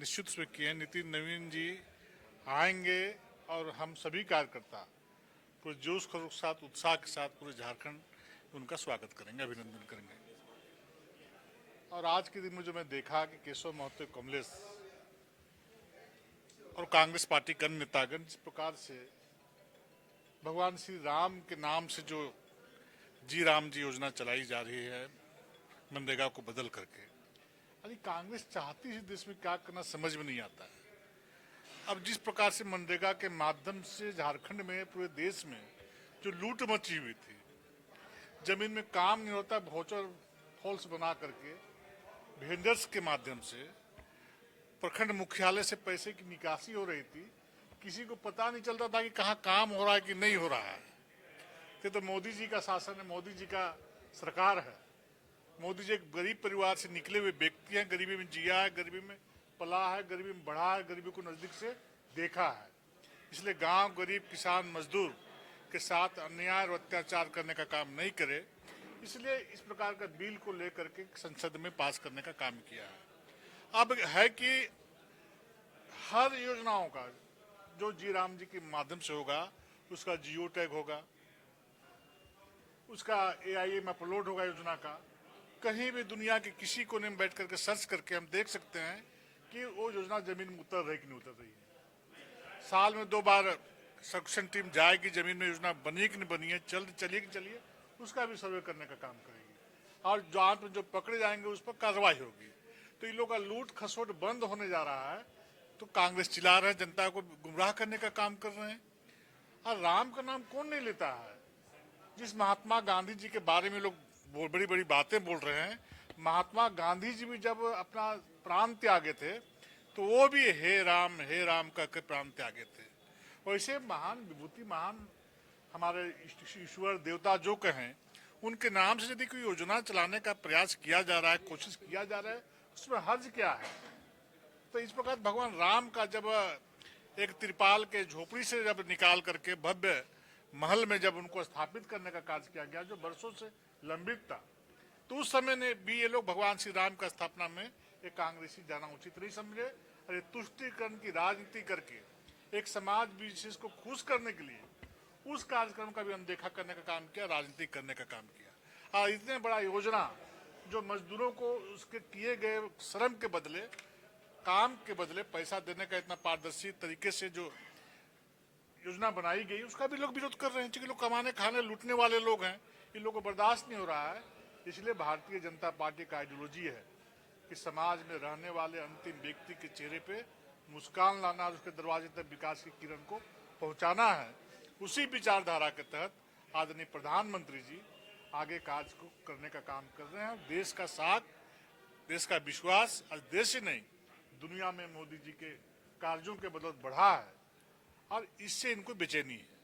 निश्चित उसमें किए हैं। नितिन नवीन जी आएंगे और हम सभी कार्यकर्ता पूरे जोश खरोश के साथ, उत्साह के साथ पूरे झारखंड उनका स्वागत करेंगे, अभिनंदन करेंगे। और आज के दिन में जो मैं देखा कि केशव महतो, कमलेश और कांग्रेस पार्टी के अन्य नेतागण जिस प्रकार से भगवान श्री राम के नाम से जो जी राम जी योजना चलाई जा रही है मनरेगा को बदल करके, अरे कांग्रेस चाहती है देश में क्या करना समझ में नहीं आता है। अब जिस प्रकार से मनरेगा के माध्यम से झारखंड में, पूरे देश में जो लूट मची हुई थी, जमीन में काम नहीं होता, वाउचर फॉल्स बना करके वेंडर्स के माध्यम से प्रखंड मुख्यालय से पैसे की निकासी हो रही थी। किसी को पता नहीं चलता था कि कहाँ काम हो रहा है कि नहीं हो रहा है। ये तो मोदी जी का शासन है, मोदी जी का सरकार है। मोदी जी एक गरीब परिवार से निकले हुए व्यक्ति हैं, गरीबी में जिया है, गरीबी में पला है, गरीबी में बढ़ा है, गरीबी को नजदीक से देखा है। इसलिए गांव गरीब किसान मजदूर के साथ अन्याय और अत्याचार करने का काम नहीं करे, इसलिए इस प्रकार का बिल को लेकर के संसद में पास करने का काम किया है। अब है कि हर योजनाओं का जो जी राम जी के माध्यम से होगा, उसका जियो टैग होगा, उसका AIA में अपलोड होगा योजना का। कहीं भी दुनिया के किसी कोने में बैठ करके सर्च करके हम देख सकते हैं कि वो योजना जमीन में उतर रही कि नहीं उतर रही है। साल में 2 बार सर्वेक्षण टीम जाएगी, जमीन में योजना बनी कि नहीं बनी है, चलिए कि चलिए, उसका भी सर्वे करने का काम करेगी। और जहाँ पे जो पकड़े जाएंगे उस पर कार्रवाई होगी। तो इन लोगों का लूट खसोट बंद होने जा रहा है, तो कांग्रेस चिल्ला रहे हैं, जनता को गुमराह करने का काम कर रहे हैं। और राम का नाम कौन नहीं लेता है? जिस महात्मा गांधी जी के बारे में लोग बड़ी बड़ी बातें बोल रहे हैं, महात्मा गांधी जी भी जब अपना प्राण त्यागे थे तो वो भी हे राम कहकर प्राण त्यागे थे। वैसे महान विभूति, महान हमारे ईश्वर देवता जो कहें, उनके नाम से यदि कोई योजना चलाने का प्रयास किया जा रहा है, कोशिश किया जा रहा है, उसमें हर्ज क्या है? तो इस प्रकार भगवान राम का जब एक त्रिपाल के झोपड़ी से जब निकाल करके भव्य महल में जब उनको स्थापित करने का कार्य किया गया, जो वर्षों से लंबित था, तो उस समय ने भी ये लोग भगवान श्री राम का स्थापना में एक कांग्रेसी जाना उचित नहीं समझे। अरे तुष्टीकरण की राजनीति करके एक समाज विशेष को खुश करने के लिए उस कार्यक्रम का भी अनदेखा करने का काम किया, राजनीति करने का काम किया। और इतने बड़ा योजना जो मजदूरों को उसके किए गए श्रम के बदले, काम के बदले पैसा देने का इतना पारदर्शी तरीके से जो योजना बनाई गई, उसका भी लोग विरोध कर रहे हैं। क्योंकि लोग कमाने खाने लूटने वाले लोग हैं, इन लोगों को बर्दाश्त नहीं हो रहा है। इसलिए भारतीय जनता पार्टी का आइडियोलॉजी है कि समाज में रहने वाले अंतिम व्यक्ति के चेहरे पे मुस्कान लाना और उसके दरवाजे तक विकास की किरण को पहुंचाना है। उसी विचारधारा के तहत आदरणीय प्रधानमंत्री जी आगे कार्य को करने का काम कर रहे हैं। देश का साथ, देश का विश्वास आज देश ही नहीं दुनिया में मोदी जी के कार्यों के बदौलत बढ़ा है और इससे इनको बेचैनी है।